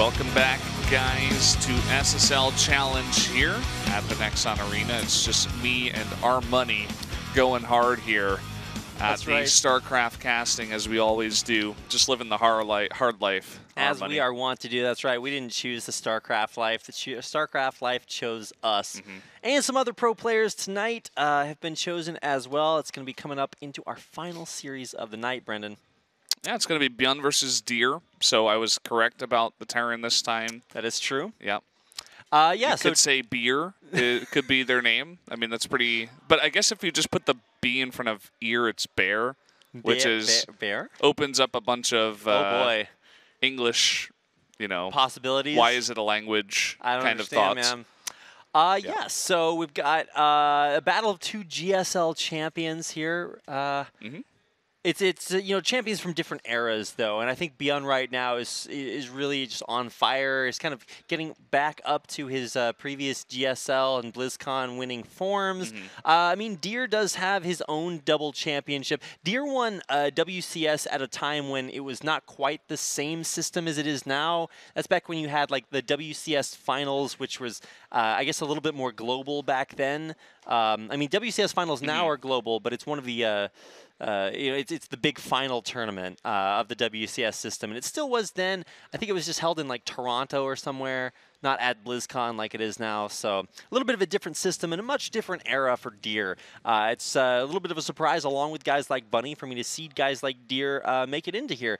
Welcome back, guys, to SSL Challenge here at the Nexon Arena. It's just me and our money going hard here at the StarCraft casting, as we always do. Just living the hard life. As we are wont to do, that's right. We didn't choose the StarCraft life. The StarCraft life chose us. And some other pro players tonight have been chosen as well. It's going to be coming up into our final series of the night, Brendan. Yeah, it's going to be ByuN versus Deer. So I was correct about the Terran this time. That is true. Yeah. Yeah. You could say Beer. It could be their name. I mean, that's pretty. But I guess if you just put the B in front of ear, it's bear, which is bear opens up a bunch of oh boy, English, possibilities. Why is it a language? I don't kind understand, of thoughts. Man. Yeah. So we've got a battle of two GSL champions here. It's champions from different eras though, and I think ByuN right now is really just on fire. He's kind of getting back up to his previous GSL and BlizzCon winning forms. I mean, Deer does have his own double championship. Deer won WCS at a time when it was not quite the same system as it is now. That's back when you had like the WCS finals, which was I guess a little bit more global back then. I mean, WCS finals now are global, but it's one of the it's the big final tournament of the WCS system, and it still was then. I think it was just held in like Toronto or somewhere, not at BlizzCon like it is now. So a little bit of a different system and a much different era for Deer. It's a little bit of a surprise, along with guys like Bunny, for me to see guys like Deer make it into here.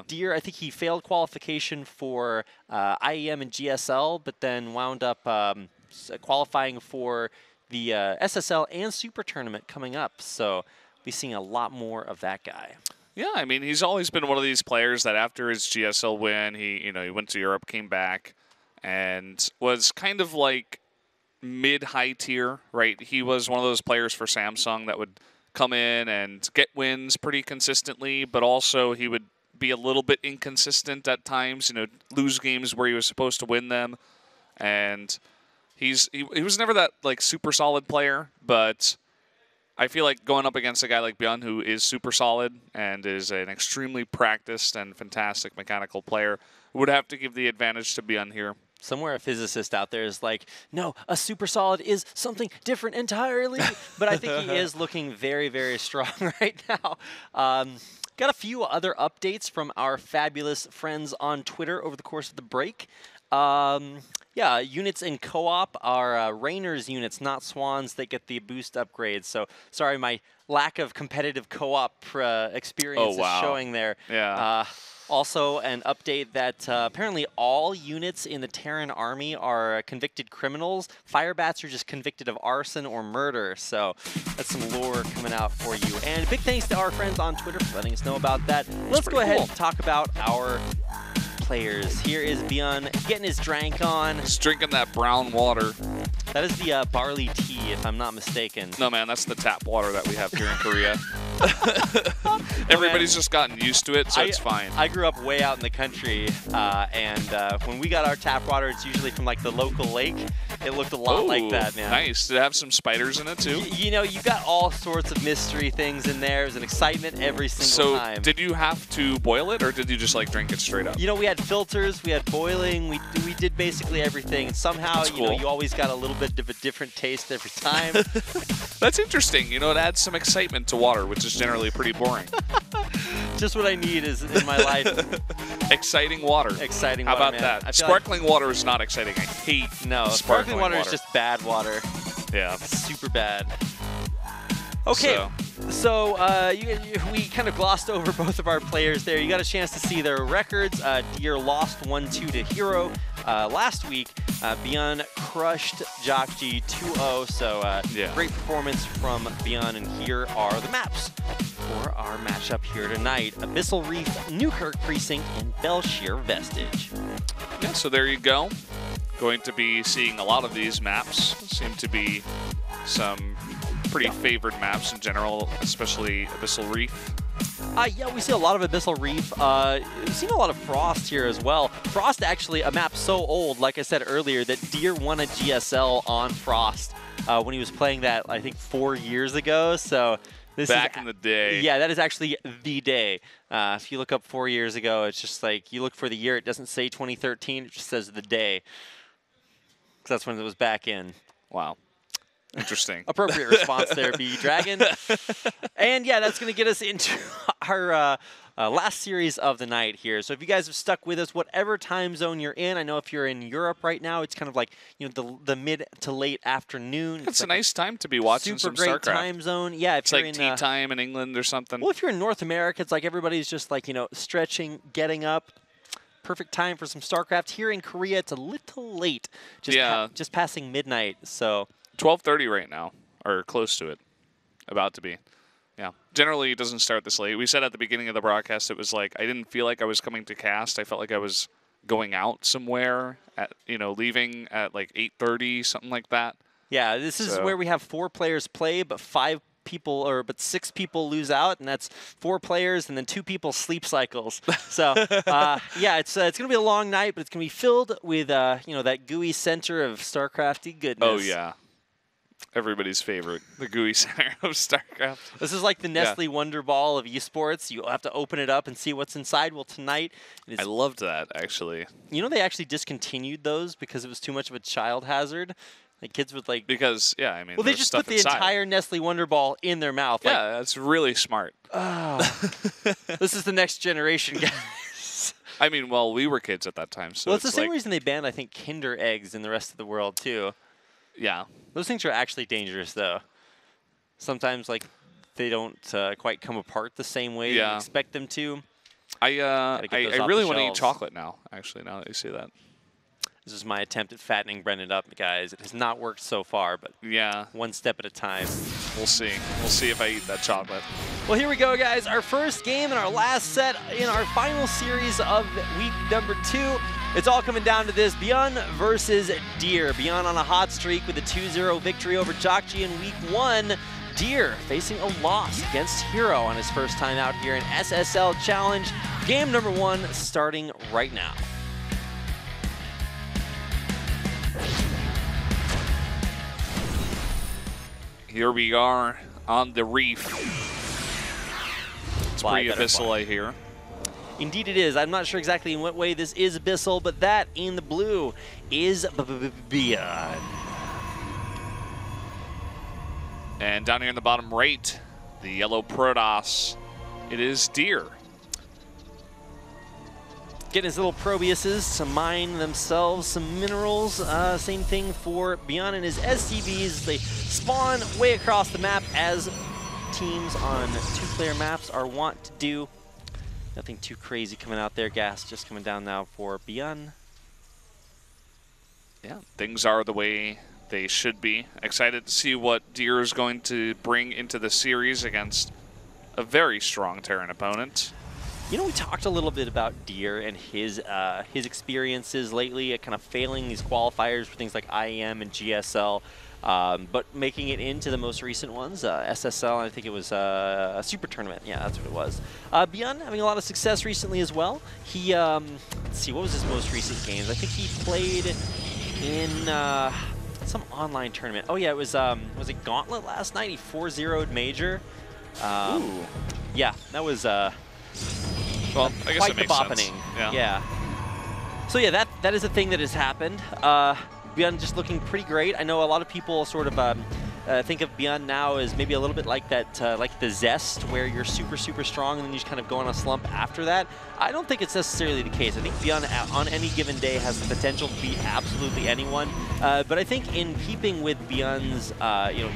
Deer, I think he failed qualification for IEM and GSL, but then wound up qualifying for the SSL and Super Tournament coming up. So be seeing a lot more of that guy. Yeah, I mean, he's always been one of these players that after his GSL win, he went to Europe, came back, and was kind of like mid-high tier, right? He was one of those players for Samsung that would come in and get wins pretty consistently, but also he would be a little bit inconsistent at times, lose games where he was supposed to win them. And he was never that like super solid player, but I feel like going up against a guy like ByuN, who is super solid and is an extremely practiced and fantastic mechanical player, would have to give the advantage to ByuN here. Somewhere a physicist out there is like, no, a super solid is something different entirely. But I think he is looking very, very strong right now. Got a few other updates from our fabulous friends on Twitter over the course of the break. Yeah, units in co-op are Rainer's units, not Swans, that get the boost upgrades. So, sorry, my lack of competitive co-op experience is showing there. Yeah. Also, an update that apparently all units in the Terran army are convicted criminals. Firebats are just convicted of arson or murder. So that's some lore coming out for you. And big thanks to our friends on Twitter for letting us know about that. Let's go ahead and talk about our players. Here is ByuN getting his drank on. He's drinking that brown water. That is the barley tea, if I'm not mistaken. No, man, that's the tap water that we have here in Korea. Everybody's just gotten used to it, so it's fine. I grew up way out in the country, and when we got our tap water, it's usually from like the local lake. It looked a lot like that, man. Nice. Did it have some spiders in it, too? You got all sorts of mystery things in there. It was an excitement every single time. So, did you have to boil it, or did you just, like, drink it straight up? We had filters, we had boiling, we did basically everything. And somehow, you always got a little bit of a different taste every time. That's interesting. It adds some excitement to water, which is generally pretty boring. Just what I need is in my life. Exciting water. Exciting water, How about man. that? Sparkling water is not exciting. I hate sparkling water is just bad water. Yeah. Super bad. Okay, so we kind of glossed over both of our players there. You got a chance to see their records. Deer lost 1-2 to Hero last week. ByuN crushed Jockji 2-0, so great performance from ByuN, and here are the maps for our matchup here tonight. Abyssal Reef, Newkirk Precinct, and Belshire Vestige. Yeah, so there you go. Going to be seeing a lot of these maps. Seem to be some pretty favored maps in general, especially Abyssal Reef. Yeah, we see a lot of Abyssal Reef. We've seen a lot of Frost here as well. Frost, actually, a map so old, like I said earlier, that Deer won a GSL on Frost when he was playing that, I think, 4 years ago. So Back in the day. Yeah, that is actually the day. If you look up 4 years ago, it's just like you look for the year. It doesn't say 2013. It just says the day. Because that's when it was back in. Wow. Interesting. Appropriate response there, B-Dragon. And yeah, that's going to get us into our last series of the night here. So if you guys have stuck with us, whatever time zone you're in, I know if you're in Europe right now, it's kind of like the mid to late afternoon. It's like a nice time to be watching some super great StarCraft. time zone. Yeah, if it's you're like in tea time in England or something. Well, if you're in North America, it's like everybody's just like stretching, getting up. Perfect time for some StarCraft. Here in Korea, it's a little late. Just passing midnight. So 12:30 right now, or close to it, about to be. Yeah. Generally, it doesn't start this late. We said at the beginning of the broadcast, it was like I didn't feel like I was coming to cast. I felt like I was going out somewhere at leaving at like 8:30, something like that. Yeah, this is where we have 4 players play, but 6 people lose out, and that's 4 players, and then 2 people sleep cycles. So yeah, it's gonna be a long night, but it's gonna be filled with that gooey center of StarCrafty goodness. Oh yeah. Everybody's favorite, the gooey center of StarCraft. This is like the Nestle Wonder Ball of esports. You have to open it up and see what's inside. Well, tonight... I loved that, actually. They actually discontinued those because it was too much of a child hazard. Like, kids would, like... Because, yeah, I mean, well, they just put the entire Nestle Wonder Ball in their mouth. Yeah, that's really smart. Oh. This is the next generation, guys. I mean, well, we were kids at that time, so well, it's the same reason they banned, I think, Kinder eggs in the rest of the world, too. Yeah. Those things are actually dangerous, though. Sometimes, like, they don't quite come apart the same way you expect them to. I really want to eat chocolate now, actually, now that you say that. This is my attempt at fattening Brendan up, guys. It has not worked so far, but one step at a time. We'll see. We'll see if I eat that chocolate. Well, here we go, guys. Our first game and our last set in our final series of week number 2. It's all coming down to this, ByuN versus Deer. ByuN on a hot streak with a 2-0 victory over Jokji in week 1. Deer facing a loss against Hero on his first time out here in SSL Challenge. Game number 1 starting right now. Here we are on the reef. It's pretty abyssal, I hear. Indeed it is. I'm not sure exactly in what way this is abyssal, but that in the blue is ByuN. And down here in the bottom right, the yellow Protoss, it is Deer. Getting his little Probiuses to mine themselves some minerals. Same thing for ByuN and his SCVs. They spawn way across the map as teams on 2-player maps are wont to do. Nothing too crazy coming out there. Gas just coming down now for ByuN. Yeah, things are the way they should be. Excited to see what Deer is going to bring into the series against a very strong Terran opponent. We talked a little bit about Deer and his experiences lately at kind of failing these qualifiers for things like IEM and GSL, but making it into the most recent ones, SSL, I think it was a super tournament. Yeah, that's what it was. ByuN having a lot of success recently as well. He, let's see, what was his most recent games? I think he played in some online tournament. Oh yeah, it was it Gauntlet last night? He 4-0'd Major. Ooh. Yeah, that was well, I guess quite it the bopping. Sense. Yeah. So yeah, that is a thing that has happened. ByuN just looking pretty great. I know a lot of people sort of think of ByuN now as maybe a little bit like that, like the Zest, where you're super, super strong and then you just kind of go on a slump after that. I don't think it's necessarily the case. I think ByuN on any given day has the potential to beat absolutely anyone. But I think in keeping with ByuN's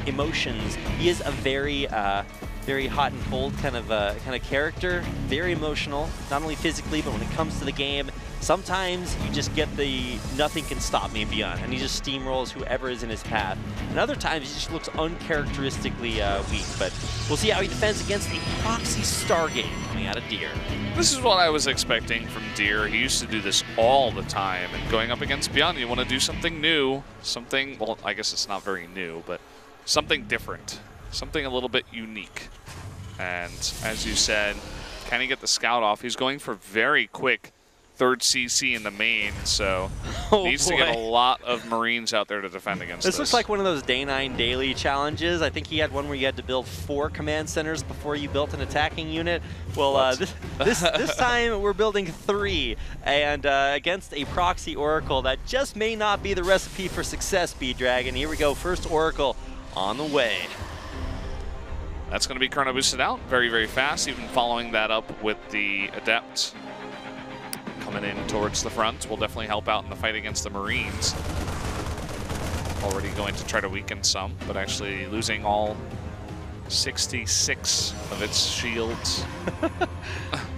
emotions, he is a very hot and cold kind of character. Very emotional, not only physically, but when it comes to the game. Sometimes you just get the nothing can stop me ByuN, and he just steamrolls whoever is in his path. And other times he just looks uncharacteristically weak, but we'll see how he defends against a proxy Stargate coming out of Deer. This is what I was expecting from Deer. He used to do this all the time, and going up against ByuN, you want to do something new, something, well, I guess it's not very new, but something different, something a little bit unique. And as you said, can he get the scout off? He's going for very quick third CC in the main, so needs to get a lot of Marines out there to defend against this. This looks like one of those Day 9 daily challenges. I think he had one where you had to build 4 command centers before you built an attacking unit. Well, this time we're building 3, and against a proxy Oracle. That just may not be the recipe for success, B-Dragon. Here we go, first Oracle on the way. That's going to be chrono boosted out very, very fast, even following that up with the Adept coming in towards the front. Will definitely help out in the fight against the Marines. Already going to try to weaken some, but actually losing all 66 of its shields.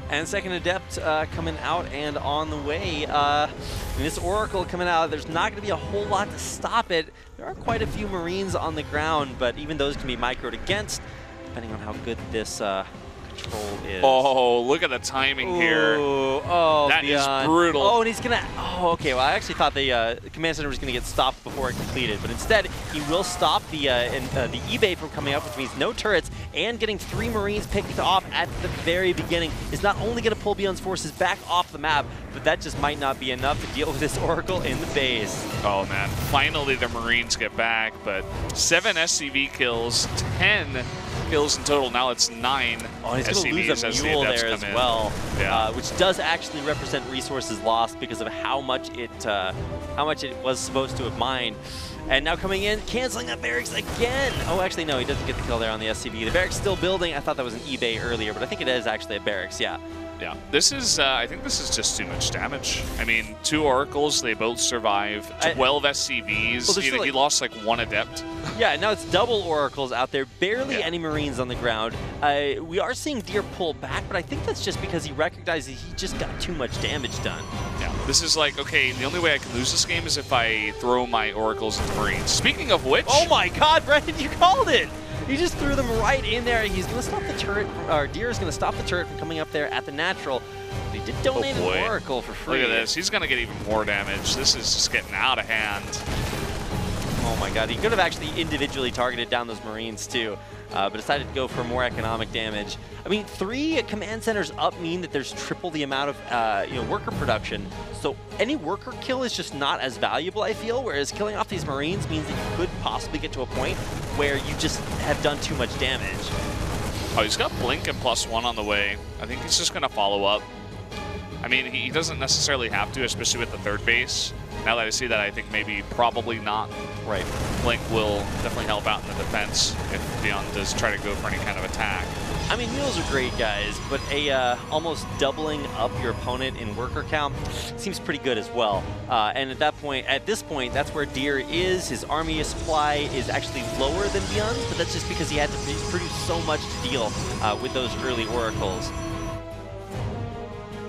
And second Adept coming out and on the way. And this Oracle coming out, there's not going to be a whole lot to stop it. There are quite a few Marines on the ground, but even those can be microed against, depending on how good this control is. Oh, look at the timing here. Oh, that ByuN. is brutal. Oh, and he's going to... Oh, okay. Well, I actually thought the command center was going to get stopped before it completed, but instead, he will stop the eBay from coming up, which means no turrets, and getting 3 Marines picked off at the very beginning is not only going to pull ByuN's forces back off the map, but that just might not be enough to deal with this Oracle in the base. Oh, man. Finally, the Marines get back, but 7 SCV kills, 10 kills in total. Now it's 9 Oh, and he's going to lose a mule there as well, which does actually represent resources lost because of how much it was supposed to have mined. And now coming in, canceling that barracks again. Oh, actually, no, he doesn't get the kill there on the SCV. The barracks still building. I thought that was an eBay earlier, but I think it is actually a barracks, yeah. Yeah, this is, I think this is just too much damage. I mean, 2 Oracles, they both survive. 12 SCVs, well, he lost like 1 Adept. Yeah, now it's double Oracles out there, barely any Marines on the ground. We are seeing Deer pull back, but I think that's just because he recognizes he just got too much damage done. Yeah, this is like, okay, the only way I can lose this game is if I throw my Oracles into Marines. Speaking of which... Oh my god, Brendan, you called it! He just threw them right in there. He's going to stop the turret, or Deer is going to stop the turret from coming up there at the natural. But he did donate an Oracle for free. Look at this. He's going to get even more damage. This is just getting out of hand. Oh my god, he could have actually individually targeted down those Marines too, but decided to go for more economic damage. I mean, 3 command centers up mean that there's triple the amount of worker production, so any worker kill is just not as valuable, I feel, whereas killing off these Marines means that you could possibly get to a point where you just have done too much damage. Oh, he's got Blink and +1 on the way. I think he's just going to follow up. I mean, he doesn't necessarily have to, especially with the third base. Now that I see that, I think maybe probably not. Right. Blink will definitely help out in the defense if ByuN does try to go for any kind of attack. I mean, mules are great, guys, but almost doubling up your opponent in worker count seems pretty good as well. And at this point, that's where Deer is. His army supply is actually lower than ByuN's, but that's just because he had to produce so much to deal with those early Oracles.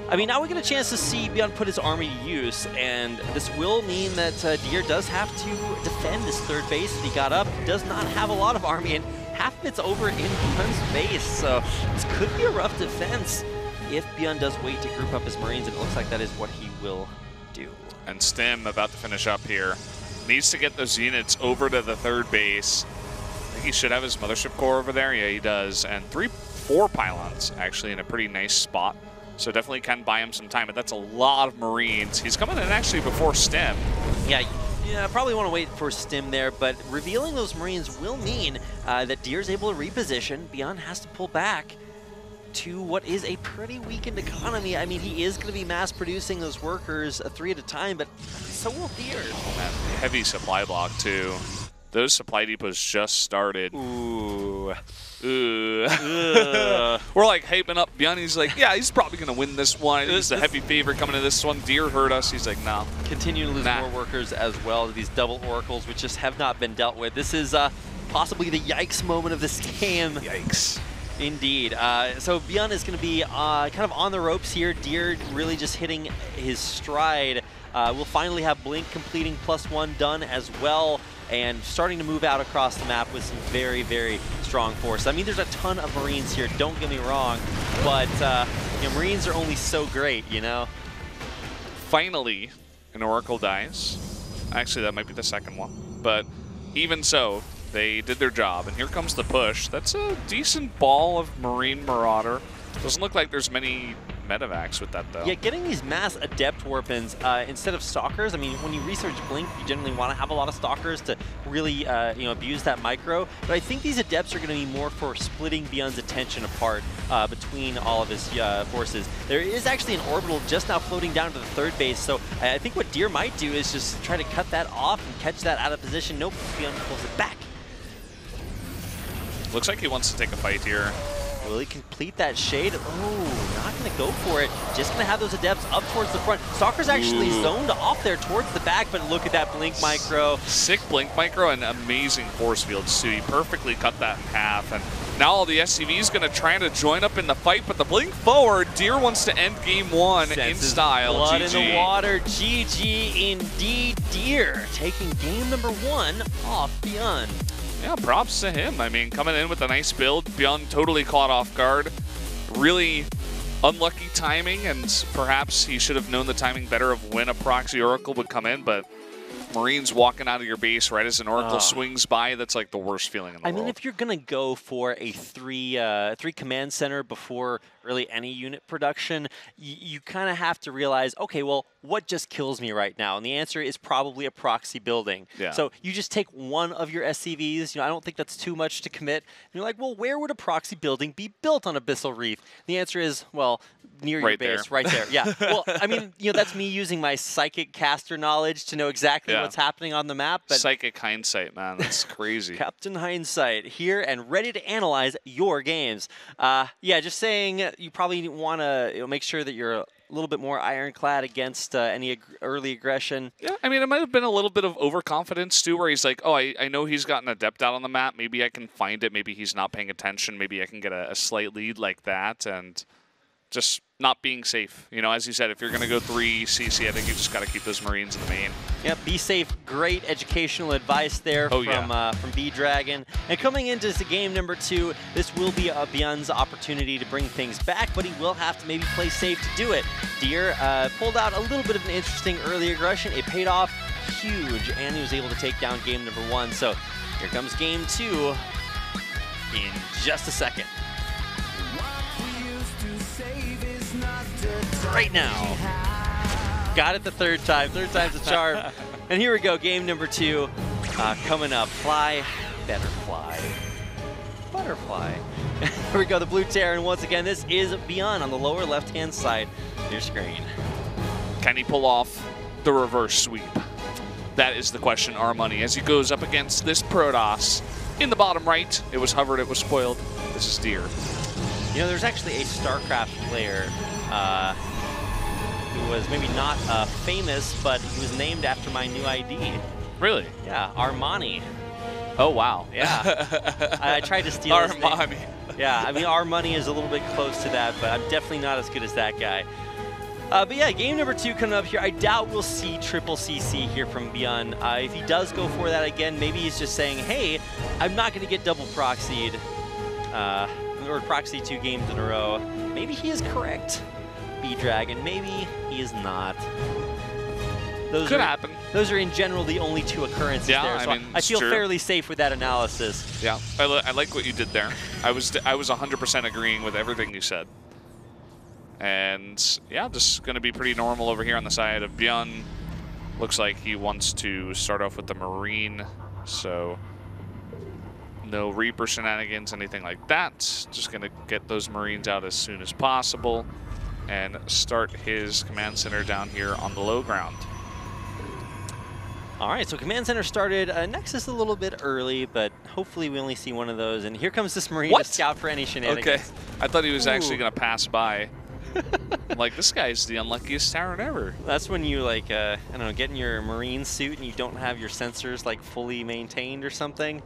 I mean, now we get a chance to see ByuN put his army to use, and this will mean that Deer does have to defend this third base that he got up. He does not have a lot of army, and half of it's over in ByuN's base, so this could be a rough defense if ByuN does wait to group up his Marines, and it looks like that is what he will do. And Stim about to finish up here. Needs to get those units over to the third base. I think he should have his Mothership Core over there. Yeah, he does. And 4 pylons, actually, in a pretty nice spot. So definitely can buy him some time, but that's a lot of Marines. He's coming in actually before Stim. Yeah, probably want to wait for Stim there, but revealing those Marines will mean that Deer's able to reposition. ByuN has to pull back to what is a pretty weakened economy. I mean, he is going to be mass producing those workers 3 at a time, but so will Deer. Oh man, heavy supply block too. Those supply depots just started. Ooh. We're like hyping up ByuN. He's like, yeah, he's probably going to win this one. He's the heavy favorite coming to this one. Deer hurt us. He's like, no. Continue to lose more workers as well. These double Oracles, which just have not been dealt with. This is possibly the yikes moment of this game. Yikes. Indeed. So ByuN is going to be kind of on the ropes here. Deer really just hitting his stride. We'll finally have Blink completing +1 done as well, and starting to move out across the map with some very, very strong force. I mean, there's a ton of Marines here, don't get me wrong, but Marines are only so great, you know? Finally, an Oracle dies. Actually, that might be the second one, but even so, they did their job, and here comes the push. That's a decent ball of Marine Marauder. Doesn't look like there's many medevacs with that, though. Yeah, getting these mass adept weapons instead of stalkers. I mean, when you research Blink, you generally want to have a lot of stalkers to really, you know, abuse that micro. But I think these adepts are going to be more for splitting ByuN's attention apart between all of his forces. There is actually an orbital just now floating down to the third base, so I think what Deer might do is just try to cut that off and catch that out of position. Nope, ByuN pulls it back. Looks like he wants to take a fight here. Will he complete that shade? Oh, not going to go for it. Just going to have those adepts up towards the front. Stalker's actually zoned off there towards the back, but look at that Blink micro. Sick Blink micro and amazing force fields, too. He perfectly cut that in half. And now all the SCV's going to try to join up in the fight, but the Blink forward, Deer wants to end game 1 in style. Blood GG. in the water. GG indeed. Deer taking game number 1 off ByuN. Yeah, props to him. I mean, coming in with a nice build, ByuN totally caught off guard. Really unlucky timing, and perhaps he should have known the timing better of when a proxy Oracle would come in, but Marines walking out of your base right as an Oracle swings by, that's like the worst feeling in the world. I mean, if you're going to go for a three command center before really any unit production, you kind of have to realize, okay, well, what just kills me right now? And the answer is probably a proxy building. Yeah. So you just take one of your SCVs. You know, I don't think that's too much to commit. And you're like, well, where would a proxy building be built on Abyssal Reef? The answer is, well, near your base, right there. Yeah. Well, I mean, you know, that's me using my psychic caster knowledge to know exactly what's happening on the map. But psychic hindsight, man, that's crazy. Captain Hindsight here and ready to analyze your games. Yeah, just saying, you probably want to make sure that you're a little bit more ironclad against any early aggression. Yeah, I mean, it might have been a little bit of overconfidence, too, where he's like, oh, I know he's got an adept out on the map. Maybe I can find it. Maybe he's not paying attention. Maybe I can get a slight lead like that. And just not being safe. You know, as you said, if you're going to go 3 CC, I think you just got to keep those Marines in the main. Yep, be safe. Great educational advice there from B-Dragon. And coming into this game number 2, this will be ByuN's opportunity to bring things back, but he will have to maybe play safe to do it. Deer pulled out a little bit of an interesting early aggression. It paid off huge, and he was able to take down game number 1. So here comes game 2 in just a second. Right now. Got it the third time. Third time's a charm. And here we go, game number 2 coming up. Fly, better fly. Butterfly. Here we go, the Blue Terran. Once again, this is ByuN on the lower left-hand side of your screen. Can he pull off the reverse sweep? That is the question, our money, as he goes up against this Protoss. In the bottom right, it was hovered, it was spoiled. This is Deer. You know, there's actually a StarCraft player who was maybe not famous, but he was named after my new ID. Really? Yeah, Armani. Oh, wow. Yeah. I tried to steal his name. Armani. Yeah, I mean, our money is a little bit close to that, but I'm definitely not as good as that guy. But yeah, game number 2 coming up here. I doubt we'll see triple CC here from ByuN. If he does go for that again, maybe he's just saying, hey, I'm not going to get double proxied or proxy 2 games in a row. Maybe he is correct, B-Dragon. Maybe he is not. Could happen. Those are in general the only 2 occurrences there, so I feel fairly safe with that analysis. Yeah, I like what you did there. I was 100% agreeing with everything you said. And yeah, just going to be pretty normal over here on the side of ByuN. Looks like he wants to start off with the Marine, so no Reaper shenanigans, anything like that. Just going to get those Marines out as soon as possible and start his command center down here on the low ground. All right, so command center started. Nexus a little bit early, but hopefully we only see one of those. And here comes this Marine to scout for any shenanigans. Okay, I thought he was actually going to pass by. Like, this guy's the unluckiest Terran ever. That's when you, like, I don't know, get in your Marine suit and you don't have your sensors, like, fully maintained or something.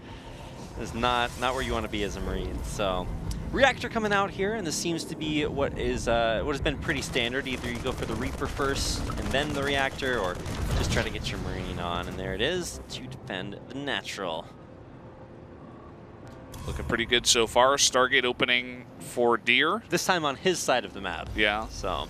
It's not where you want to be as a Marine. So, Reactor coming out here, and this seems to be what has been pretty standard. Either you go for the Reaper first and then the Reactor, or just try to get your Marine on. And there it is to defend the natural. Looking pretty good so far. Stargate opening for Deer. This time on his side of the map. Yeah. So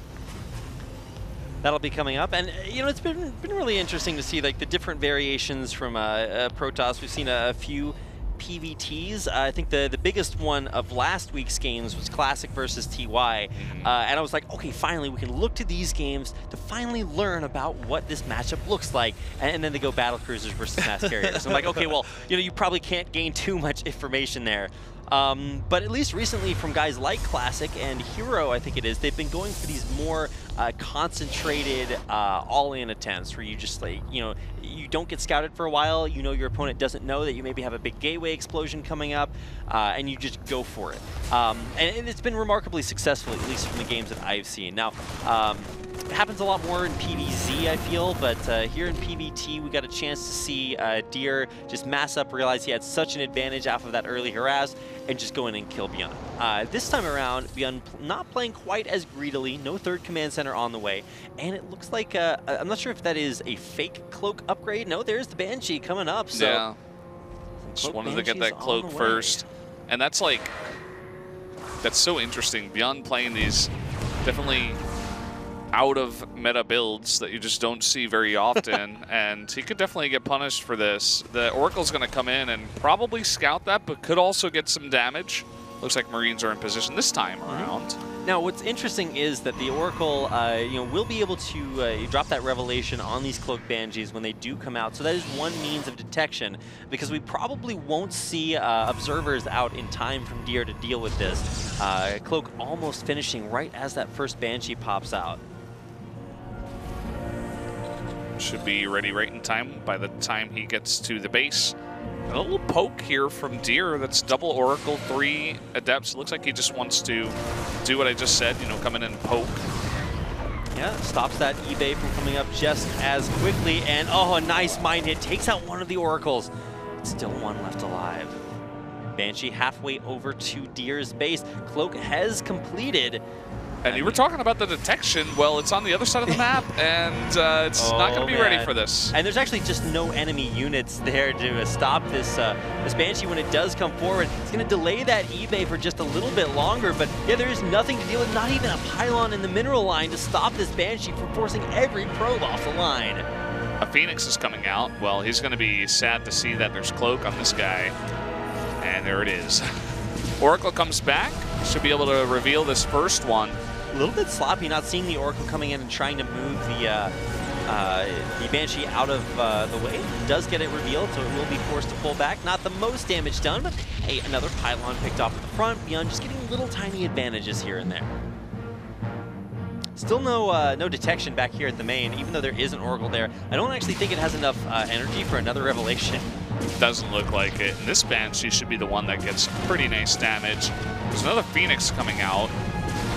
that'll be coming up. And, you know, it's been really interesting to see, like, the different variations from Protoss. We've seen a few PVTs. I think the biggest one of last week's games was Classic versus TY. And I was like, okay, finally, we can look to these games to finally learn about what this matchup looks like. And then they go Battle Cruisers versus Mass Carriers. I'm like, okay, well, you probably can't gain too much information there. But at least recently from guys like Classic and Hero, I think it is, they've been going for these more concentrated all-in attempts where you just like, you don't get scouted for a while, your opponent doesn't know that you maybe have a big gateway explosion coming up, and you just go for it. And it's been remarkably successful, at least from the games that I've seen. Now, it happens a lot more in PvZ, I feel, but here in PvT, we got a chance to see Deer just mass up, realize he had such an advantage off of that early harass, and just go in and kill ByuN. This time around, ByuN not playing quite as greedily, no third command center on the way, and it looks like, I'm not sure if that is a fake cloak upgrade. No, there's the Banshee coming up. So yeah, just wanted to get that cloak first. And that's like, that's so interesting. ByuN playing these definitely out of meta builds that you just don't see very often, and he could definitely get punished for this. The Oracle's going to come in and probably scout that, but could also get some damage. Looks like Marines are in position this time around. Now, what's interesting is that the Oracle, will be able to drop that revelation on these Cloak Banshees when they do come out. So that is one means of detection, because we probably won't see observers out in time from Deer to deal with this. Cloak almost finishing right as that first Banshee pops out. Should be ready right in time by the time he gets to the base. A little poke here from Deer. That's double Oracle, 3 Adepts. Looks like he just wants to do what I just said, come in and poke. Yeah, stops that eBay from coming up just as quickly. And oh, a nice mind hit. Takes out one of the Oracles. Still one left alive. Banshee halfway over to Deer's base. Cloak has completed. And you were talking about the detection. Well, it's on the other side of the map, and it's not going to be ready for this. And there's actually just no enemy units there to stop this this Banshee when it does come forward. It's going to delay that eBay for just a little bit longer, but yeah, there is nothing to deal with, not even a pylon in the mineral line to stop this Banshee from forcing every probe off the line. A Phoenix is coming out. Well, he's going to be sad to see that there's Cloak on this guy. And there it is. Oracle comes back. Should be able to reveal this first one. A little bit sloppy not seeing the Oracle coming in and trying to move the Banshee out of the way. It does get it revealed, so it will be forced to pull back. Not the most damage done, but hey, another pylon picked off at the front. ByuN just getting little tiny advantages here and there. Still no detection back here at the main, even though there is an Oracle there. I don't actually think it has enough energy for another revelation. Doesn't look like it. And this Banshee should be the one that gets pretty nice damage. There's another Phoenix coming out.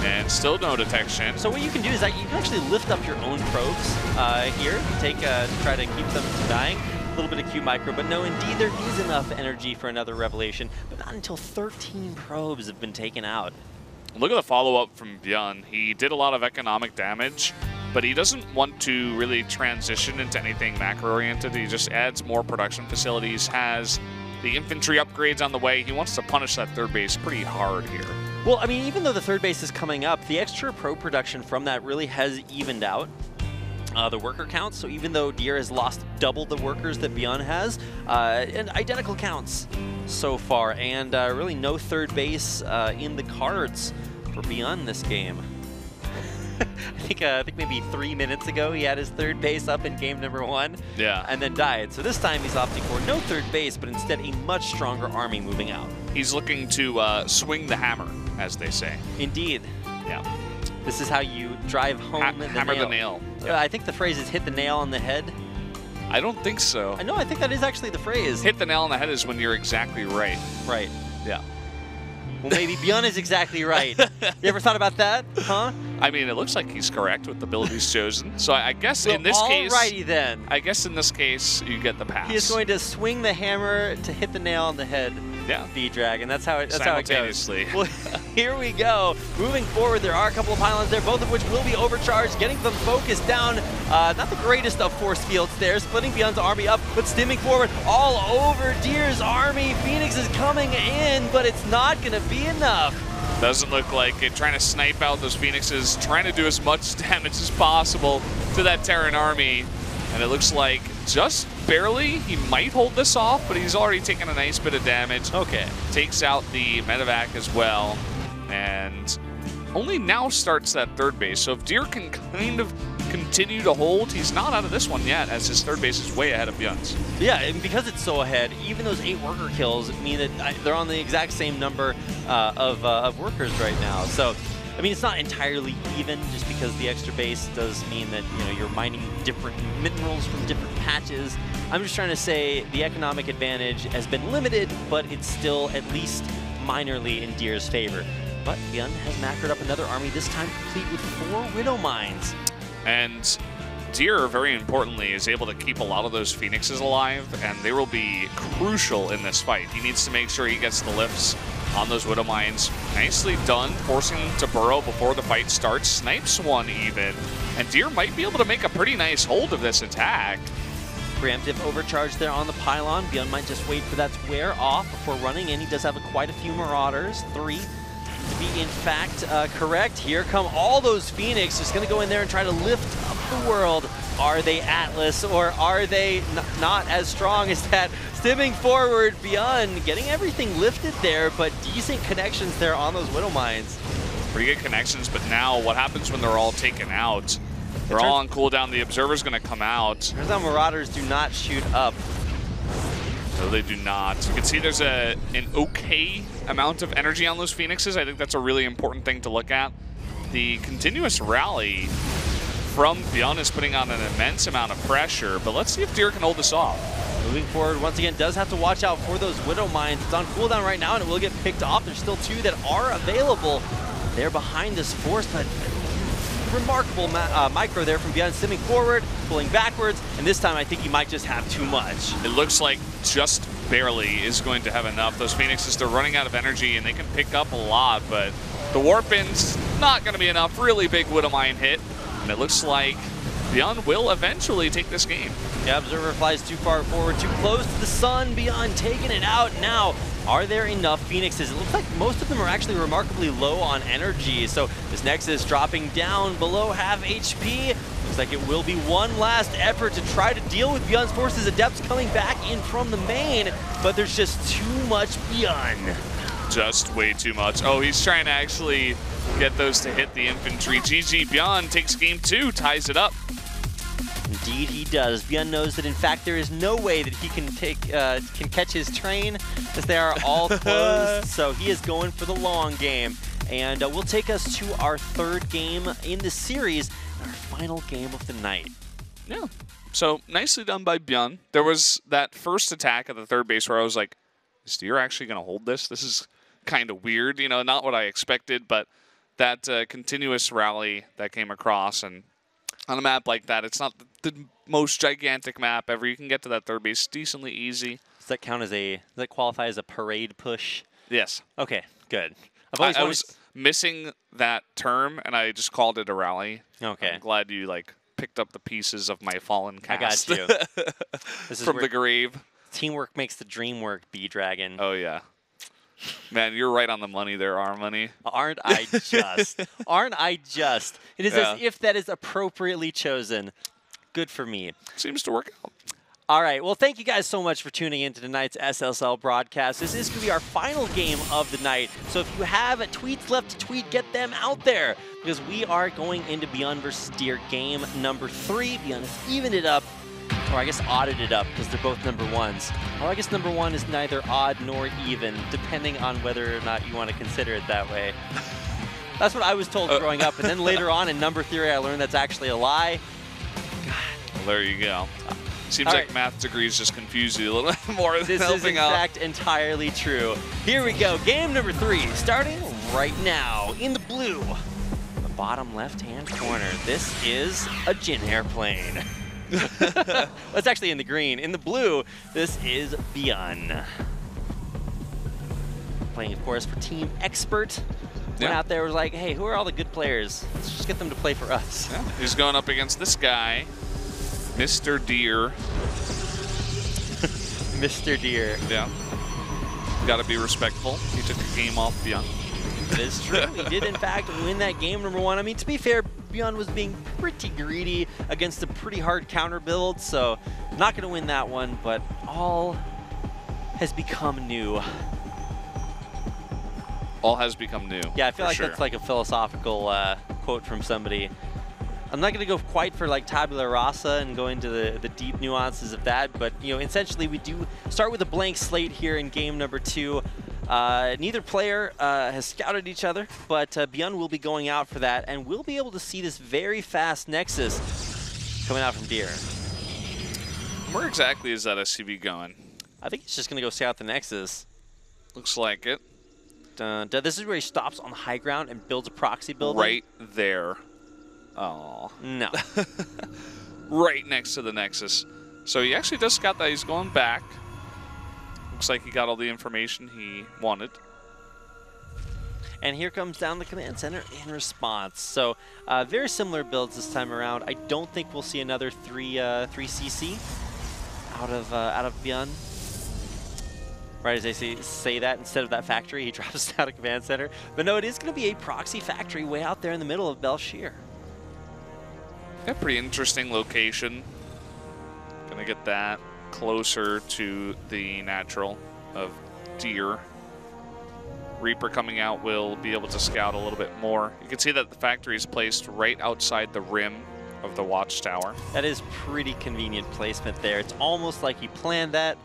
And still no detection. So what you can do is that you can actually lift up your own probes here. Take try to keep them from dying. A little bit of Q micro, but no, indeed there is enough energy for another revelation, but not until 13 probes have been taken out. Look at the follow-up from ByuN. He did a lot of economic damage, but he doesn't want to really transition into anything macro-oriented. He just adds more production facilities, has the infantry upgrades on the way. He wants to punish that third base pretty hard here. Well, I mean, even though the third base is coming up, the extra pro production from that really has evened out the worker counts. So even though Deer has lost double the workers that ByuN has, and identical counts so far, and really no third base in the cards for ByuN this game. I think maybe 3 minutes ago he had his third base up in game number 1. Yeah. And then died. So this time he's opting for no third base, but instead a much stronger army moving out. He's looking to swing the hammer, as they say. Indeed. Yeah. This is how you drive home the hammer nail. the nail. I think the phrase is hit the nail on the head. I don't think so. I know, I think that is actually the phrase. Hit the nail on the head is when you're exactly right. Right. Yeah. Well, maybe ByuN is exactly right. You ever thought about that? Huh? I mean, it looks like he's correct with the build he's chosen. So I guess in this case... Alrighty then. I guess in this case, you get the pass. He is going to swing the hammer to hit the nail on the head. Yeah. V-Drag, that's how it goes. Simultaneously. Well, here we go. Moving forward, there are a couple of pylons there, both of which will be overcharged, getting them focused down. Not the greatest of force fields there, splitting ByuN's army up, but stimming forward all over Deer's army. Phoenix is coming in, but it's not going to be enough. Doesn't look like it. Trying to snipe out those Phoenixes, trying to do as much damage as possible to that Terran army. And it looks like just barely. He might hold this off, but he's already taken a nice bit of damage. Okay. Takes out the medevac as well, and only now starts that third base. So if Deer can kind of continue to hold, he's not out of this one yet, as his third base is way ahead of ByuN's. Yeah, and because it's so ahead, even those 8 worker kills mean that they're on the exact same number of workers right now. So, I mean, it's not entirely even, just because the extra base does mean that, you know, you're mining different minerals from different patches. I'm just trying to say the economic advantage has been limited, but it's still at least minorly in Deer's favor. But ByuN has macroed up another army, this time complete with 4 Widow Mines. And Deer, very importantly, is able to keep a lot of those Phoenixes alive, and they will be crucial in this fight. He needs to make sure he gets the lifts on those Widow Mines. Nicely done, forcing him to burrow before the fight starts. Snipes one even, and Deer might be able to make a pretty nice hold of this attack. Preemptive overcharge there on the pylon. ByuN might just wait for that to wear off before running in. He does have quite a few Marauders, 3 to be in fact correct. Here come all those Phoenix, just gonna go in there and try to lift up the world. Are they Atlas, or are they not as strong as that? Stimming forward, ByuN getting everything lifted there, but decent connections there on those Widow Mines. Pretty good connections, but now what happens when they're all taken out? They're all on cooldown. The Observer's gonna come out. Turns out Marauders do not shoot up. No, they do not. You can see there's an okay amount of energy on those Phoenixes. I think that's a really important thing to look at. The continuous rally from ByuN is putting on an immense amount of pressure, but let's see if Deer can hold this off. Moving forward, once again, does have to watch out for those Widow Mines. It's on cooldown right now, and it will get picked off. There's still 2 that are available. They're behind this force, but remarkable micro there from ByuN, stimming forward, pulling backwards, and this time I think he might just have too much. It looks like just barely is going to have enough. Those Phoenixes, they're running out of energy, and they can pick up a lot, but the Warpin's not going to be enough. Really big Widow Mine hit, and it looks like ByuN will eventually take this game. Yeah, Observer flies too far forward, too close to the sun. ByuN taking it out now. Are there enough Phoenixes? It looks like most of them are actually remarkably low on energy. So this Nexus dropping down below half HP. Looks like it will be one last effort to try to deal with ByuN's forces. Adepts coming back in from the main, but there's just too much ByuN. Just way too much. Oh, he's trying to actually get those to hit the infantry. GG, ByuN takes game 2, ties it up. Indeed he does. ByuN knows that in fact there is no way that he can catch his train, as they are all closed. So he is going for the long game. And will take us to our 3rd game in the series, our final game of the night. Yeah. So nicely done by ByuN. There was that first attack at the third base where I was like, is Deer actually going to hold this? This is kind of weird, you know, not what I expected, but that continuous rally that came across, and on a map like that, it's not the most gigantic map ever. You can get to that third base decently easy. Does that count as does that qualify as a parade push? Yes. Okay, good. I was missing that term, and I just called it a rally. Okay. I'm glad you picked up the pieces of my fallen cast. I got you. This is from the grave. Teamwork makes the dream work, B-Dragon. Oh, yeah. Man, you're right on the money there, Armoney. Aren't I just? Aren't I just? It is as if that is appropriately chosen. Good for me. Seems to work out. All right. Well, thank you guys so much for tuning in to tonight's SSL broadcast. This is going to be our final game of the night. So if you have tweets left to tweet, get them out there, because we are going into ByuN versus Deer game number 3. ByuN has evened it up. Or I guess odded it up, because they're both number 1s. Or I guess number 1 is neither odd nor even, depending on whether or not you want to consider it that way. That's what I was told growing up. And then later on in number theory, I learned that's actually a lie. God. Well, there you go. Seems like math degrees just confuse you a little bit more than helping out. This is in fact entirely true. Here we go. Game number 3, starting right now. In the blue, the bottom left-hand corner. This is a Jin airplane. That's actually in the green. In the blue, this is ByuN. Playing, of course, for Team Expert. Went out there, was like, hey, who are all the good players? Let's just get them to play for us. Yeah. He's going up against this guy, Mr. Deer. Mr. Deer. Yeah. Got to be respectful. He took a game off ByuN. It is true. He did, in fact, win that game number 1. I mean, to be fair, ByuN was being pretty greedy against a pretty hard counter build, so not going to win that one, but all has become new. All has become new. Yeah, I feel like that's like a philosophical quote from somebody. I'm not going to go quite for like tabula rasa and go into the deep nuances of that, but you know, essentially we do start with a blank slate here in game number 2. Neither player has scouted each other, but ByuN will be going out for that, and we'll be able to see this very fast Nexus coming out from Deer. Where exactly is that SCV going? I think it's just going to go scout the Nexus. Looks like it. This is where he stops on the high ground and builds a proxy building. Right there. Oh. No. Right next to the Nexus. So he actually does scout that. He's going back. Looks like he got all the information he wanted. And here comes down the command center in response. So very similar builds this time around. I don't think we'll see another 3CC out of ByuN. Right as they say that, instead of that factory, he drops down a command center. But no, it is going to be a proxy factory way out there in the middle of Belshir. Yeah, pretty interesting location. Gonna get that closer to the natural of Deer. Reaper coming out will be able to scout a little bit more. You can see that the factory is placed right outside the rim of the watchtower. That is pretty convenient placement there. It's almost like he planned that.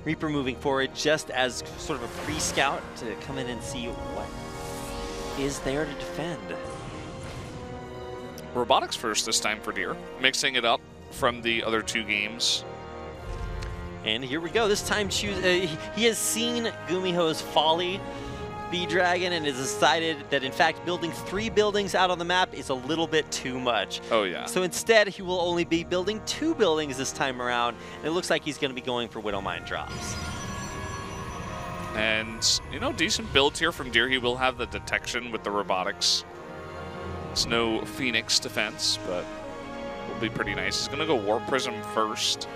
Reaper moving forward just as sort of a pre-scout to come in and see what is there to defend. Robotics first this time for Deer, mixing it up from the other 2 games. And here we go. This time he has seen Gumiho's folly, B-Dragon, and has decided that in fact building 3 buildings out on the map is a little bit too much. Oh yeah. So instead he will only be building 2 buildings this time around, and it looks like he's going to be going for Widow Mine drops. And, you know, decent builds here from Deer. He will have the detection with the robotics. It's no Phoenix defense, but will be pretty nice. He's going to go Warp Prism first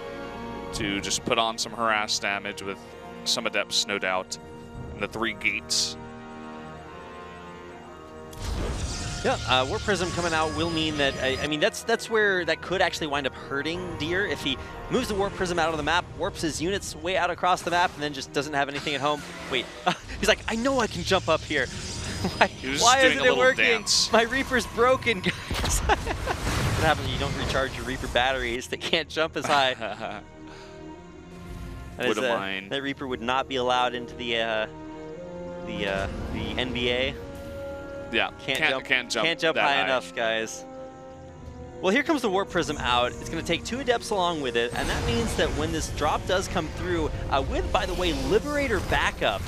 to just put on some harass damage with some Adepts, no doubt, and the 3 gates. Yeah, Warp Prism coming out will mean that, I mean, that's where that could actually wind up hurting Deer. If he moves the Warp Prism out of the map, warps his units way out across the map, and then just doesn't have anything at home. Wait, he's like, I know I can jump up here. Why isn't it working? Dance. My Reaper's broken, guys. What happens when you don't recharge your Reaper batteries? They can't jump as high. That Reaper would not be allowed into the NBA. Yeah, can't jump high enough, guys. Well, here comes the Warp Prism out. It's going to take 2 Adepts along with it, and that means that when this drop does come through, with, by the way, Liberator backup,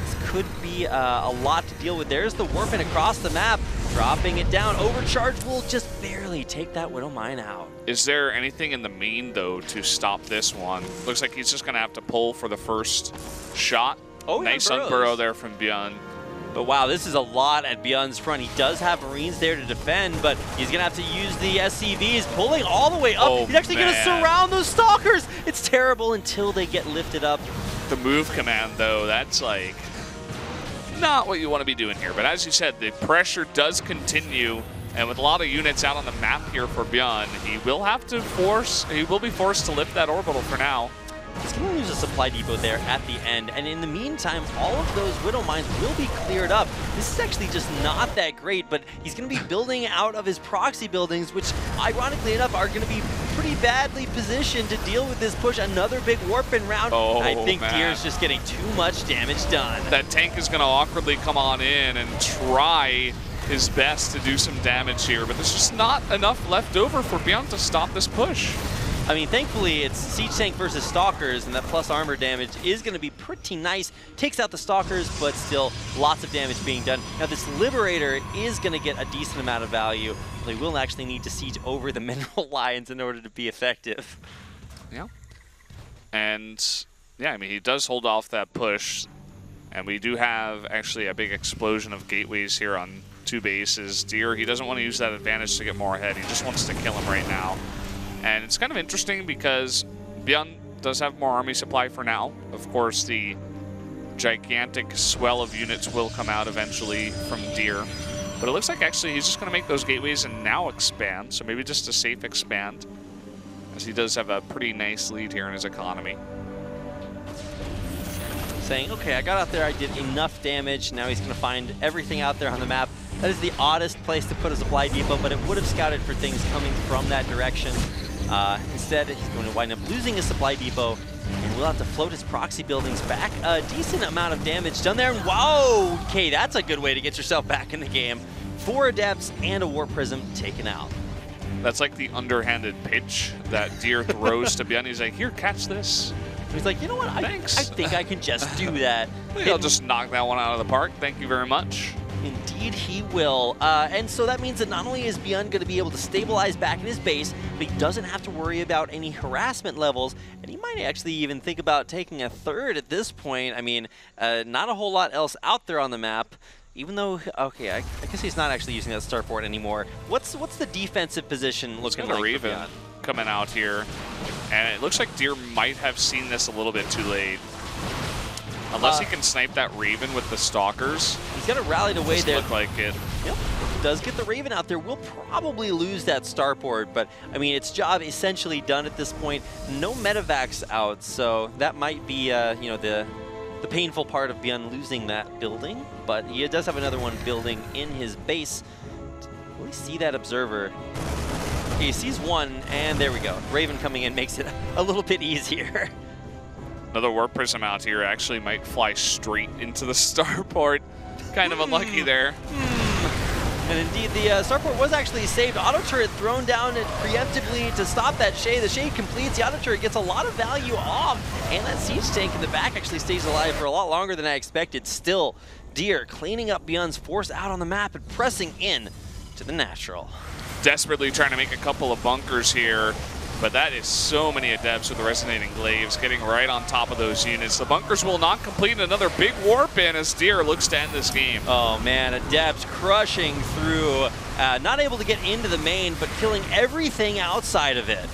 this could be a lot to deal with. There's the warping across the map, dropping it down. Overcharge will just barely take that Widow Mine out. Is there anything in the main, though, to stop this one? Looks like he's just going to have to pull for the first shot. Oh, nice unburrow there from ByuN. But wow, this is a lot at ByuN's front. He does have Marines there to defend, but he's going to have to use the SCVs, pulling all the way up. Oh, he's actually going to surround those Stalkers. It's terrible until they get lifted up. The move command, though, that's like not what you want to be doing here. But as you said, the pressure does continue, and with a lot of units out on the map here for ByuN, he will be forced to lift that orbital for now. He's going to lose a supply depot there at the end, and in the meantime, all of those Widow Mines will be cleared up. This is actually just not that great, but he's going to be building out of his proxy buildings, which, ironically enough, are going to be pretty badly positioned to deal with this push. Another big warping round. Oh, I think man. Deer's just getting too much damage done. That tank is going to awkwardly come on in and try his best to do some damage here, but there's just not enough left over for ByuN to stop this push. I mean, thankfully, it's Siege Tank versus Stalkers, and that plus armor damage is going to be pretty nice. Takes out the Stalkers, but still lots of damage being done. Now, this Liberator is going to get a decent amount of value. They will actually need to siege over the Mineral Lions in order to be effective. Yeah. And, yeah, I mean, he does hold off that push. And we do have, actually, a big explosion of gateways here on 2 bases. Deer, he doesn't want to use that advantage to get more ahead. He just wants to kill him right now. And it's kind of interesting because ByuN does have more army supply for now. Of course, the gigantic swell of units will come out eventually from Deer. But it looks like actually he's just going to make those gateways and now expand. So maybe just a safe expand, as he does have a pretty nice lead here in his economy. Saying, okay, I got out there, I did enough damage. Now he's going to find everything out there on the map. That is the oddest place to put a supply depot, but it would have scouted for things coming from that direction. Instead, he's going to wind up losing his supply depot, and we'll have to float his proxy buildings back. A decent amount of damage done there, and wow! Okay, that's a good way to get yourself back in the game. 4 Adepts and a Warp Prism taken out. That's like the underhanded pitch that Deer throws to ByuN. He's like, here, catch this. He's like, you know what, I think I can just do that. I'll just knock that one out of the park. Thank you very much. Indeed he will. And so that means that not only is ByuN going to be able to stabilize back in his base, but he doesn't have to worry about any harassment levels, and he might actually even think about taking a third at this point. I mean, not a whole lot else out there on the map. Even though, okay, I guess he's not actually using that starport anymore. What's the defensive position looking like for ByuN? Coming out here, and it looks like Deer might have seen this a little bit too late. Unless he can snipe that Raven with the Stalkers. He's got it rallied away there. Look like it. Yep. Does get the Raven out there. We'll probably lose that starport, but I mean, its job essentially done at this point. No medevacs out, so that might be, you know, the painful part of ByuN losing that building. But he does have another one building in his base. Will we see that observer? Okay, he sees one, and there we go. Raven coming in makes it a little bit easier. Another Warp Prism out here actually might fly straight into the starport. Kind of unlucky there. And indeed, the starport was actually saved. Auto turret thrown down preemptively to stop that shade. The shade completes. The auto turret gets a lot of value off. And that siege tank in the back actually stays alive for a lot longer than I expected. Still, Deer cleaning up ByuN's force out on the map and pressing in to the natural. Desperately trying to make a couple of bunkers here, but that is so many Adepts with the Resonating Glaives getting right on top of those units. The bunkers will not complete. Another big warp in as Deer looks to end this game. Oh man, Adepts crushing through, not able to get into the main, but killing everything outside of it.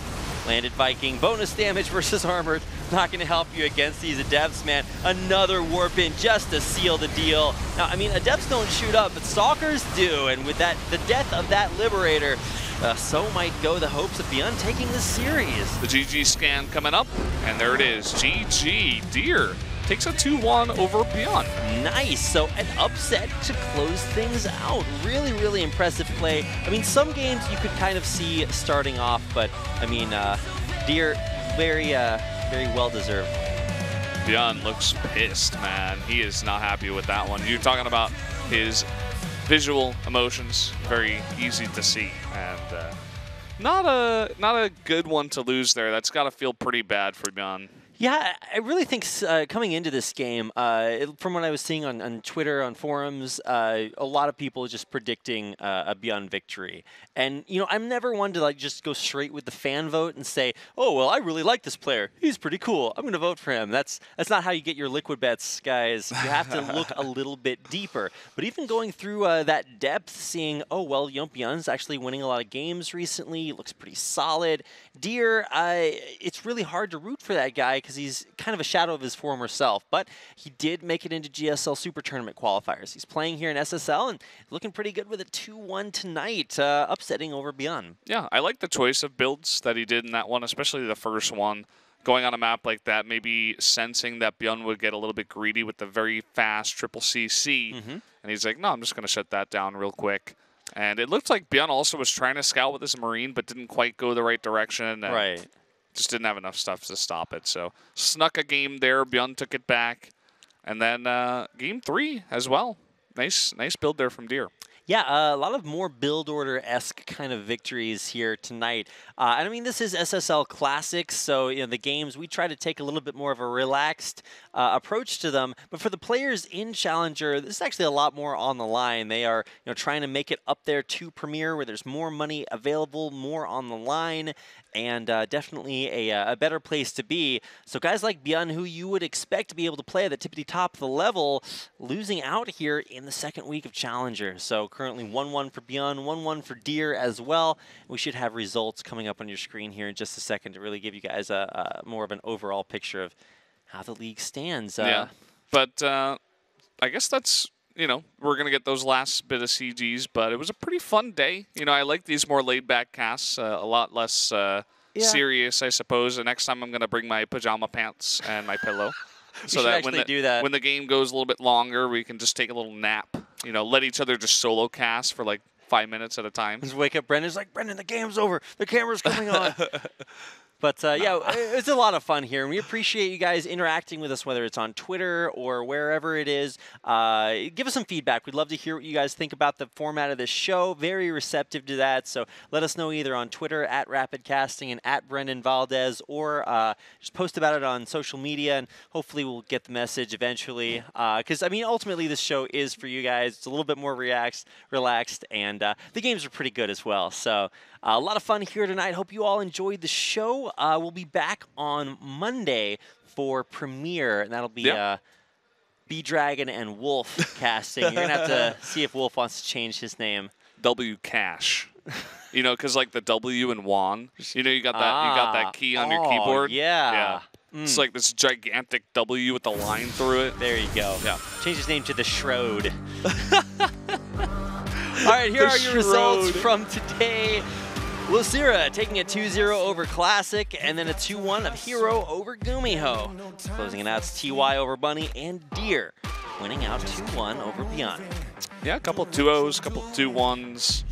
Landed Viking, bonus damage versus armored. Not going to help you against these Adepts, man. Another warp in just to seal the deal. Now, I mean, Adepts don't shoot up, but Stalkers do. And with that, the death of that Liberator, so might go the hopes of ByuN taking this series. The GG scan coming up, and there it is. GG. Deer takes a 2-1 over ByuN. Nice. So an upset to close things out. Really, really impressive play. I mean, some games you could kind of see starting off, but I mean, Deer, very well-deserved. ByuN looks pissed, man. He is not happy with that one. You're talking about his visual emotions. Very easy to see, and not a good one to lose there. That's got to feel pretty bad for ByuN. Yeah, I really think coming into this game, from what I was seeing on Twitter, on forums, a lot of people just predicting a ByuN victory. And, you know, I'm never one to like just go straight with the fan vote and say, oh, well, I really like this player. He's pretty cool. I'm going to vote for him. That's not how you get your liquid bets, guys. You have to look a little bit deeper. But even going through that depth, seeing, oh, well, ByuN's actually winning a lot of games recently. He looks pretty solid. Deer, it's really hard to root for that guy because he's kind of a shadow of his former self, but he did make it into GSL Super Tournament qualifiers. He's playing here in SSL and looking pretty good with a 2-1 tonight, upsetting over ByuN. Yeah, I like the choice of builds that he did in that one, especially the first one. Going on a map like that, maybe sensing that ByuN would get a little bit greedy with the very fast triple CC, and he's like, no, I'm just going to shut that down real quick. And it looked like ByuN also was trying to scout with his Marine, but didn't quite go the right direction. And right. Just didn't have enough stuff to stop it. So snuck a game there. ByuN took it back. And then game 3 as well. Nice build there from Deer. Yeah, a lot of more build order-esque kind of victories here tonight. And I mean, this is SSL Classics, so you know the games, we try to take a little bit more of a relaxed approach to them. But for the players in Challenger, this is actually a lot more on the line. They are trying to make it up there to Premier, where there's more money available, more on the line, and definitely a better place to be. So guys like ByuN, who you would expect to be able to play at the tippity top of the level, losing out here in the second week of Challenger. So currently 1-1 for ByuN, 1-1 for Deer as well. We should have results coming up on your screen here in just a second to really give you guys a more of an overall picture of how the league stands. Yeah, but I guess that's you know, we're going to get those last bit of CGs, but it was a pretty fun day. You know, I like these more laid-back casts, a lot less serious, I suppose. The next time I'm going to bring my pajama pants and my pillow. So that when the game goes a little bit longer, we can just take a little nap. You know, let each other just solo cast for like 5 minutes at a time. Just wake up, Brendan's like, Brendan, the game's over. The camera's coming on. But, yeah, it's a lot of fun here, and we appreciate you guys interacting with us, whether it's on Twitter or wherever it is. Give us some feedback. We'd love to hear what you guys think about the format of this show. Very receptive to that, so let us know either on Twitter, @RapidCasting and @Brendan Valdez, or just post about it on social media, and hopefully we'll get the message eventually. Because, I mean, ultimately this show is for you guys. It's a little bit more relaxed, and the games are pretty good as well. So a lot of fun here tonight. Hope you all enjoyed the show. We'll be back on Monday for Premiere, and that'll be B-Dragon and Wolf casting. You're going to have to see if Wolf wants to change his name. W Cash. You know, because like the W in WoN, you know, you got that key on your keyboard. Yeah. It's like this gigantic W with a line through it. There you go. Yeah. Change his name to the Shroud. All right, here are your results from today. Lucira taking a 2-0 over Classic, and then a 2-1 of Hero over Gumiho. Closing it out, it's TY over Bunny, and Deer winning out 2-1 over ByuN. Yeah, a couple 2-0s, couple 2-1s.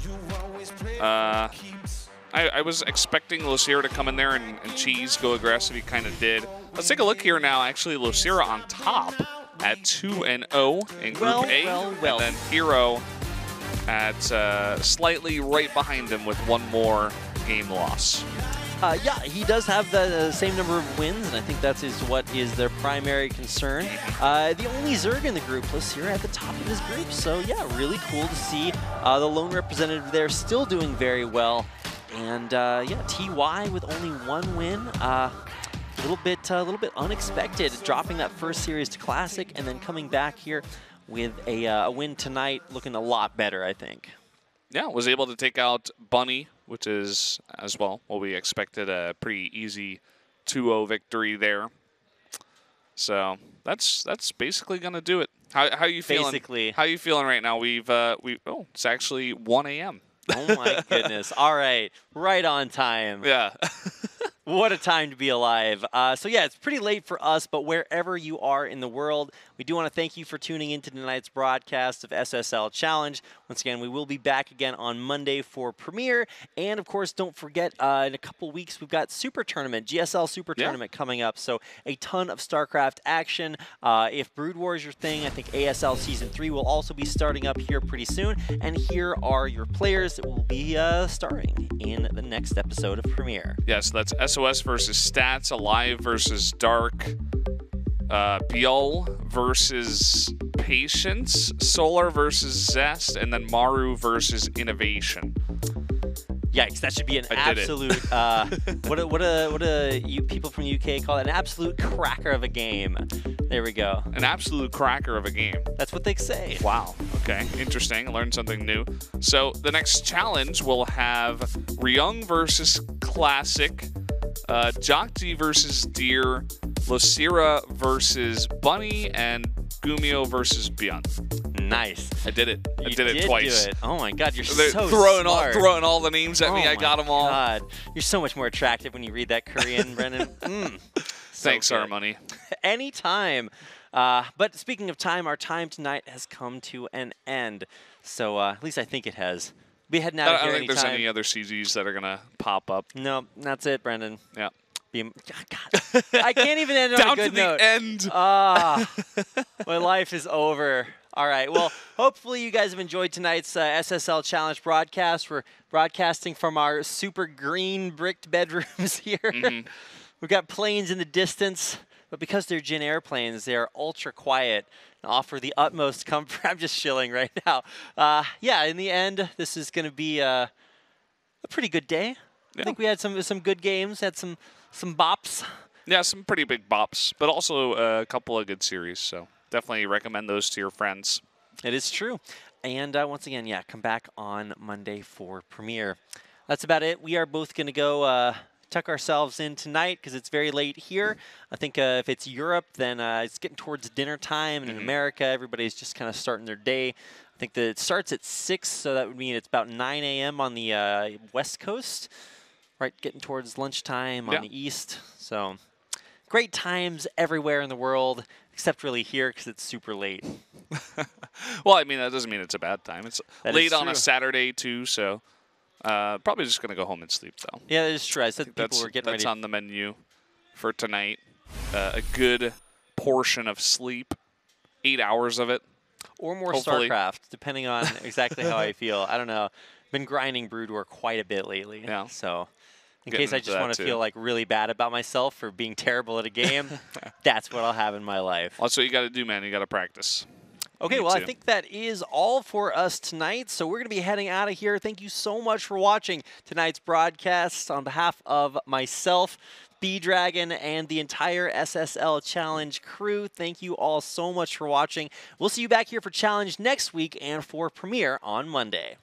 I was expecting Lucira to come in there and Cheese go aggressive. He kind of did. Let's take a look here now. Actually, Lucira on top at 2-0 in Group A. And then Hero at slightly right behind him with one more game loss. Yeah, he does have the same number of wins, and I think that is what is their primary concern. The only Zerg in the group was here at the top of his group, so yeah, really cool to see the lone representative there still doing very well. And yeah, TY with only one win. A little bit unexpected, dropping that first series to Classic and then coming back here with a win tonight, looking a lot better, I think. Yeah, was able to take out Bunny, which is, as well, what we expected, a pretty easy 2-0 victory there. So that's basically going to do it. How you feeling? Basically. How you feeling right now? Oh, it's actually 1 a.m. Oh my goodness. All right. Right on time. Yeah. What a time to be alive. So yeah, it's pretty late for us, but wherever you are in the world, we do want to thank you for tuning into tonight's broadcast of SSL Challenge. Once again, we will be back again on Monday for Premiere. And of course, don't forget, in a couple weeks, we've got Super Tournament, GSL Super Tournament coming up. So a ton of StarCraft action. If Brood War is your thing, I think ASL Season 3 will also be starting up here pretty soon. And here are your players that will be starring in the next episode of Premiere. Yes, that's SOS versus Stats, Alive versus Dark, ByuN versus Patience, Solar versus Zest, and then Maru versus Innovation. Yikes, that should be an absolute, what do you people from the UK call it? An absolute cracker of a game. There we go. An absolute cracker of a game. That's what they say. Wow, okay, interesting. I learned something new. So the next challenge will have Ryung versus Classic, Jokti versus Deer, Lucira versus Bunny, and Gumiho versus ByuN. Nice. I did it. I You did it twice. Do it. Oh my God, you're They're so throwing smart. all the names at me. I got them all. God. You're so much more attractive when you read that Korean, Brendan. Thanks, good. our money. Anytime. But speaking of time, our time tonight has come to an end. So at least I think it has. Be heading out of here I don't think there's anytime. any other CGs that are going to pop up. No, that's it, Brendan. Yeah. God, I can't even end on Down a good to the note. end. My life is over. All right. Well, hopefully you guys have enjoyed tonight's SSL Challenge broadcast. We're broadcasting from our super green bricked bedrooms here. We've got planes in the distance, but because they're Jin airplanes, they're ultra quiet and offer the utmost comfort. I'm just chilling right now. Yeah, in the end, this is going to be a pretty good day. Yeah. I think we had some good games, had some bops. Yeah, some pretty big bops, but also a couple of good series. So definitely recommend those to your friends. It is true. And once again, yeah, come back on Monday for Premiere. That's about it. We are both going to go tuck ourselves in tonight because it's very late here. I think if it's Europe, then it's getting towards dinner time. And in America, everybody's just kind of starting their day. I think that it starts at 6, so that would mean it's about 9 a.m. on the West Coast, right? Getting towards lunchtime on the East. So great times everywhere in the world, except really here because it's super late. Well, I mean, that doesn't mean it's a bad time. It's that late on a Saturday, too, so probably just going to go home and sleep, though. Yeah, that is true. I said people were getting ready. That's on the menu for tonight. A good portion of sleep, 8 hours of it. Or more hopefully. StarCraft, depending on exactly how I feel. I don't know. Been grinding Brood War quite a bit lately. Yeah. So in case I just want to feel like really bad about myself for being terrible at a game, that's what I'll have in my life. That's what you got to do, man. You got to practice. Okay, well, I think that is all for us tonight. So we're going to be heading out of here. Thank you so much for watching tonight's broadcast. On behalf of myself, B-Dragon, and the entire SSL Challenge crew, thank you all so much for watching. We'll see you back here for Challenge next week and for Premiere on Monday.